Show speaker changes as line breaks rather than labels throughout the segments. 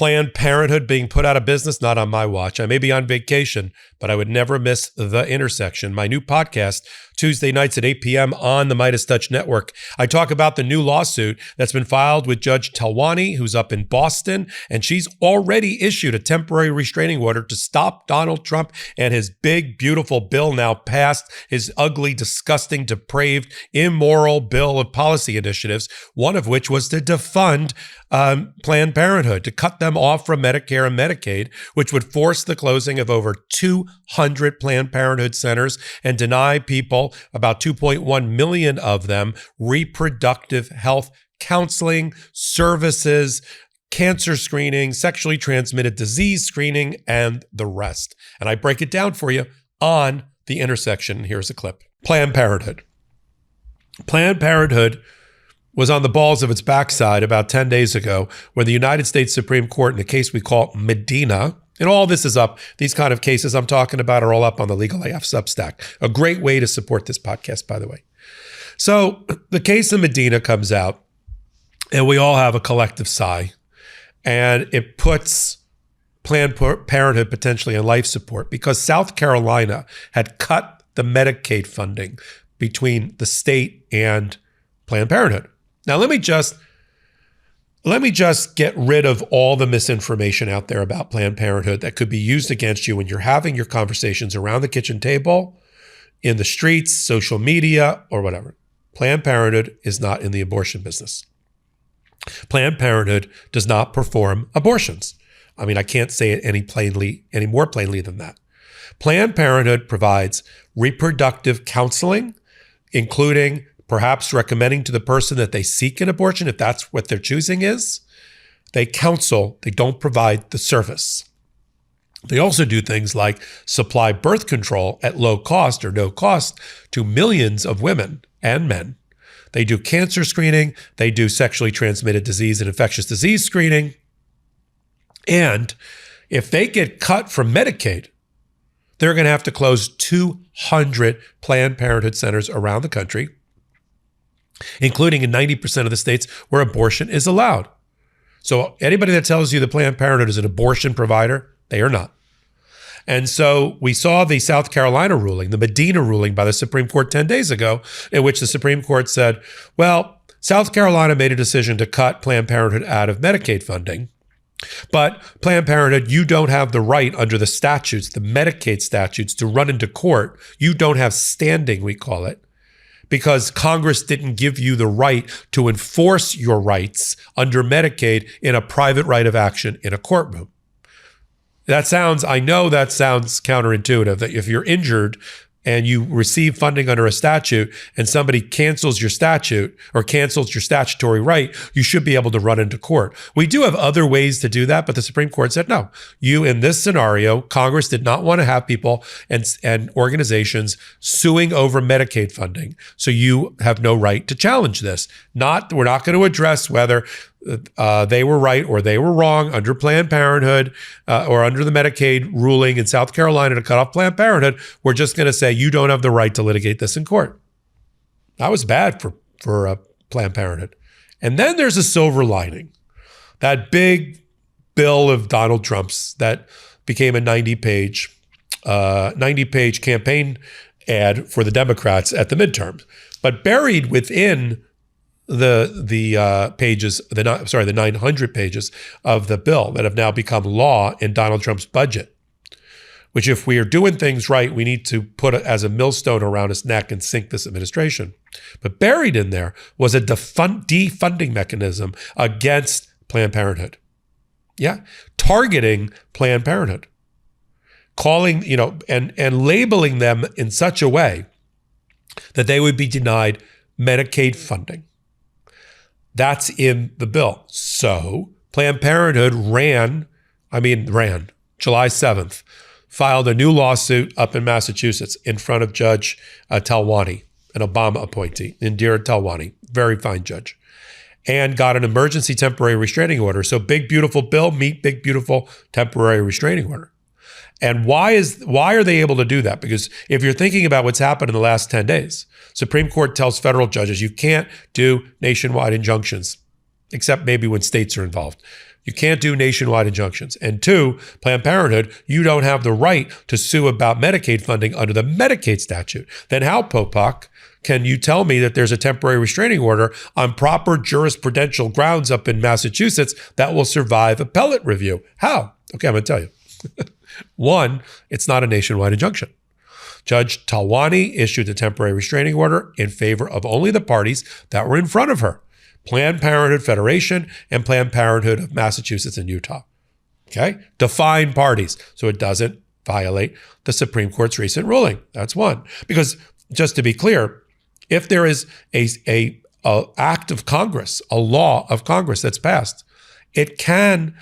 Planned Parenthood being put out of business, not on my watch. I may be on vacation, but I would never miss The Intersection, my new podcast, Tuesday nights at 8 p.m. on the Midas Touch Network. I talk about the new lawsuit that's been filed with Judge Talwani, who's up in Boston, and she's already issued a temporary restraining order to stop Donald Trump and his big, beautiful bill now passed, his ugly, disgusting, depraved, immoral bill of policy initiatives, one of which was to defund Planned Parenthood, to cut them off from Medicare and Medicaid, which would force the closing of over 200 Planned Parenthood centers and deny people, about 2.1 million of them, reproductive health counseling, services, cancer screening, sexually transmitted disease screening, and the rest. And I break it down for you on The Intersection. Here's a clip. Planned Parenthood. Planned Parenthood was on the balls of its backside about 10 days ago when the United States Supreme Court, in a case we call Medina, and all this is up, these kind of cases I'm talking about are all up on the Legal AF Substack. A great way to support this podcast, by the way. So the case of Medina comes out, and we all have a collective sigh, and it puts Planned Parenthood potentially on life support because South Carolina had cut the Medicaid funding between the state and Planned Parenthood. Now, let me just get rid of all the misinformation out there about Planned Parenthood that could be used against you when you're having your conversations around the kitchen table, in the streets, social media, or whatever. Planned Parenthood is not in the abortion business. Planned Parenthood does not perform abortions. I mean, I can't say it any more plainly than that. Planned Parenthood provides reproductive counseling, including perhaps recommending to the person that they seek an abortion, if that's what their choosing is. They counsel, they don't provide the service. They also do things like supply birth control at low cost or no cost to millions of women and men. They do cancer screening, they do sexually transmitted disease and infectious disease screening. And if they get cut from Medicaid, they're going to have to close 200 Planned Parenthood centers around the country, including in 90% of the states where abortion is allowed. So anybody that tells you that Planned Parenthood is an abortion provider, they are not. And so we saw the South Carolina ruling, the Medina ruling by the Supreme Court 10 days ago, in which the Supreme Court said, well, South Carolina made a decision to cut Planned Parenthood out of Medicaid funding. But Planned Parenthood, you don't have the right under the statutes, the Medicaid statutes, to run into court. You don't have standing, we call it, because Congress didn't give you the right to enforce your rights under Medicaid in a private right of action in a courtroom. I know that sounds counterintuitive, that if you're injured and you receive funding under a statute and somebody cancels your statute or cancels your statutory right, you should be able to run into court. We do have other ways to do that, but the Supreme Court said, no, you, in this scenario, Congress did not want to have people and organizations suing over Medicaid funding. So you have no right to challenge this. We're not going to address whether they were right or they were wrong under Planned Parenthood or under the Medicaid ruling in South Carolina to cut off Planned Parenthood. We're just going to say you don't have the right to litigate this in court. That was bad for Planned Parenthood. And then there's a silver lining. That big bill of Donald Trump's that became a 90-page campaign ad for the Democrats at the midterms. But buried within the 900 pages of the bill that have now become law in Donald Trump's budget, which if we are doing things right, we need to put it as a millstone around his neck and sink this administration. But buried in there was a defunding mechanism against Planned Parenthood. Yeah, targeting Planned Parenthood, calling, and labeling them in such a way that they would be denied Medicaid funding. That's in the bill. So Planned Parenthood ran July 7th, filed a new lawsuit up in Massachusetts in front of Judge Talwani, an Obama appointee, Indira Talwani, very fine judge, and got an emergency temporary restraining order. So big, beautiful bill, meet big, beautiful temporary restraining order. And why are they able to do that? Because if you're thinking about what's happened in the last 10 days, Supreme Court tells federal judges you can't do nationwide injunctions except maybe when states are involved. You can't do nationwide injunctions. And two, Planned Parenthood, you don't have the right to sue about Medicaid funding under the Medicaid statute. Then how, Popok, can you tell me that there's a temporary restraining order on proper jurisprudential grounds up in Massachusetts that will survive appellate review? How? Okay, I'm going to tell you. One, it's not a nationwide injunction. Judge Talwani issued a temporary restraining order in favor of only the parties that were in front of her: Planned Parenthood Federation and Planned Parenthood of Massachusetts and Utah. Okay? Define parties so it doesn't violate the Supreme Court's recent ruling. That's one. Because just to be clear, if there is a act of Congress, a law of Congress that's passed, it can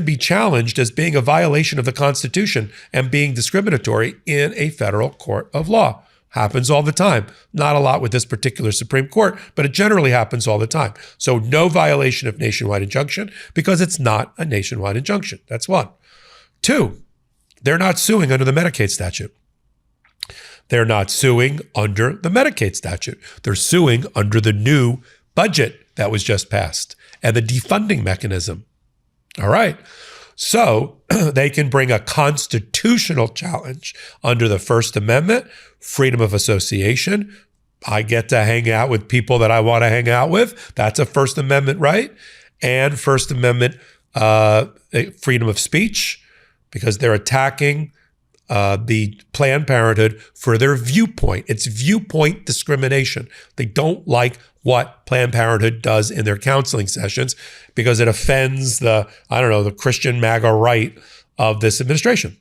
be challenged as being a violation of the Constitution and being discriminatory in a federal court of law. Happens all the time. Not a lot with this particular Supreme Court, but it generally happens all the time. So no violation of nationwide injunction because it's not a nationwide injunction. That's one. Two, they're not suing under the Medicaid statute. They're not suing under the Medicaid statute. They're suing under the new budget that was just passed and the defunding mechanism. All right. So they can bring a constitutional challenge under the First Amendment, freedom of association. I get to hang out with people that I want to hang out with. That's a First Amendment right. And First Amendment freedom of speech, because they're attacking the Planned Parenthood for their viewpoint. It's viewpoint discrimination. They don't like what Planned Parenthood does in their counseling sessions because it offends the Christian MAGA right of this administration.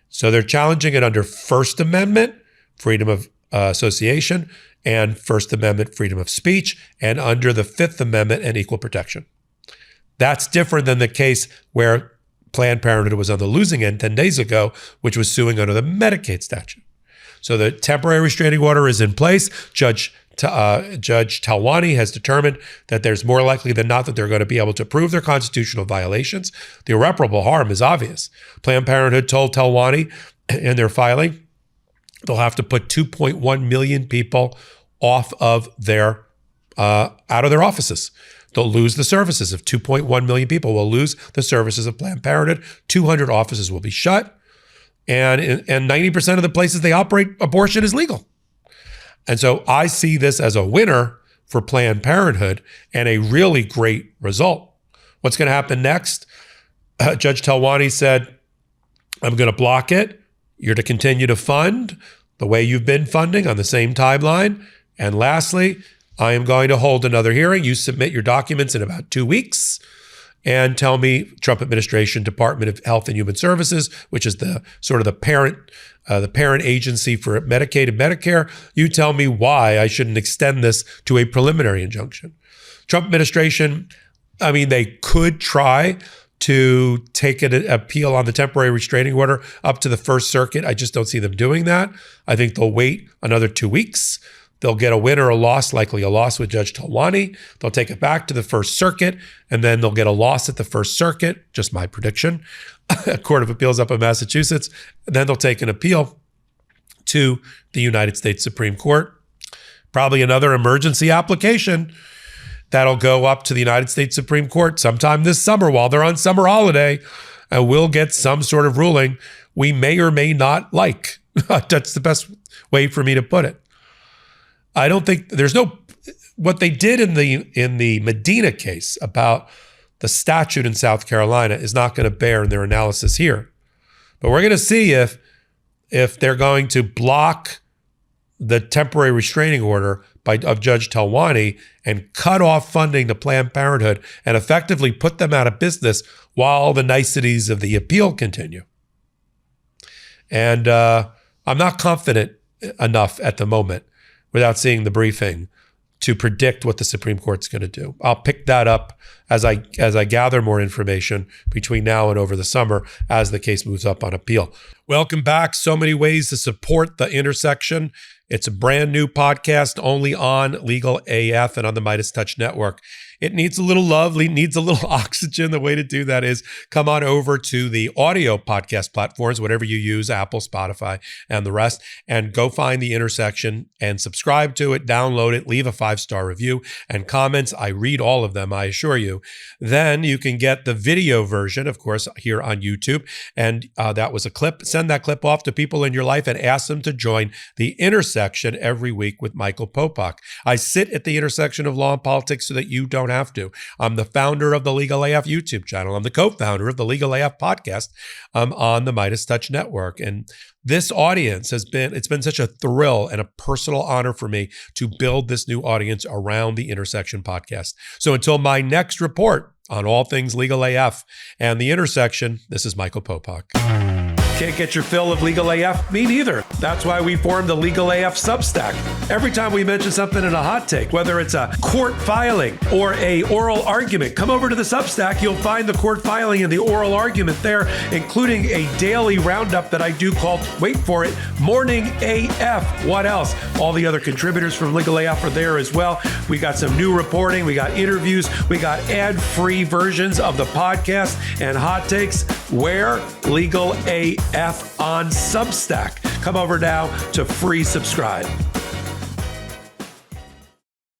So they're challenging it under First Amendment, freedom of association, and First Amendment, freedom of speech, and under the Fifth Amendment and equal protection. That's different than the case where Planned Parenthood was on the losing end 10 days ago, which was suing under the Medicaid statute. So the temporary restraining order is in place. Judge Talwani has determined that there's more likely than not that they're going to be able to prove their constitutional violations. The irreparable harm is obvious. Planned Parenthood told Talwani in their filing they'll have to put 2.1 million people off of out of their offices. They'll lose the services of 2.1 million people will lose the services of Planned Parenthood. 200 offices will be shut. And 90% of the places they operate, abortion is legal. And so I see this as a winner for Planned Parenthood and a really great result. What's going to happen next? Judge Talwani said, I'm going to block it. You're to continue to fund the way you've been funding on the same timeline. And lastly, I am going to hold another hearing. You submit your documents in about 2 weeks and tell me, Trump administration, Department of Health and Human Services, which is the parent agency for Medicaid and Medicare, you tell me why I shouldn't extend this to a preliminary injunction. Trump administration, they could try to take an appeal on the temporary restraining order up to the First Circuit. I just don't see them doing that. I think they'll wait another 2 weeks. They'll get a win or a loss, likely a loss with Judge Talwani. They'll take it back to the First Circuit, and then they'll get a loss at the First Circuit, just my prediction, Court of Appeals up in Massachusetts. And then they'll take an appeal to the United States Supreme Court. Probably another emergency application that'll go up to the United States Supreme Court sometime this summer while they're on summer holiday, and we'll get some sort of ruling we may or may not like. That's the best way for me to put it. I don't think what they did in the Medina case about the statute in South Carolina is not going to bear in their analysis here. But we're going to see if they're going to block the temporary restraining order of Judge Talwani and cut off funding to Planned Parenthood and effectively put them out of business while the niceties of the appeal continue. And I'm not confident enough at the moment, without seeing the briefing, to predict what the Supreme Court's going to do. I'll pick that up as I gather more information between now and over the summer as the case moves up on appeal. Welcome back. So many ways to support The Intersection. It's a brand new podcast only on Legal AF and on the Midas Touch Network. It needs a little love, needs a little oxygen. The way to do that is come on over to the audio podcast platforms, whatever you use, Apple, Spotify, and the rest, and go find The Intersection and subscribe to it, download it, leave a 5-star review and comments. I read all of them, I assure you. Then you can get the video version, of course, here on YouTube. And that was a clip. Send that clip off to people in your life and ask them to join The Intersection every week with Michael Popok. I sit at the intersection of law and politics so that you don't have to. I'm the founder of the Legal AF YouTube channel. I'm the co-founder of the Legal AF podcast on the Midas Touch Network. And this audience it's been such a thrill and a personal honor for me to build this new audience around the Intersection podcast. So until my next report on all things Legal AF and the Intersection, this is Michael Popok. Can't get your fill of Legal AF? Me neither. That's why we formed the Legal AF Substack. Every time we mention something in a hot take, whether it's a court filing or a oral argument, come over to the Substack. You'll find the court filing and the oral argument there, including a daily roundup that I do called, wait for it, Morning AF. What else? All the other contributors from Legal AF are there as well. We got some new reporting. We got interviews. We got ad-free versions of the podcast and hot takes. Where? Legal AF on Substack. Come over now to free subscribe.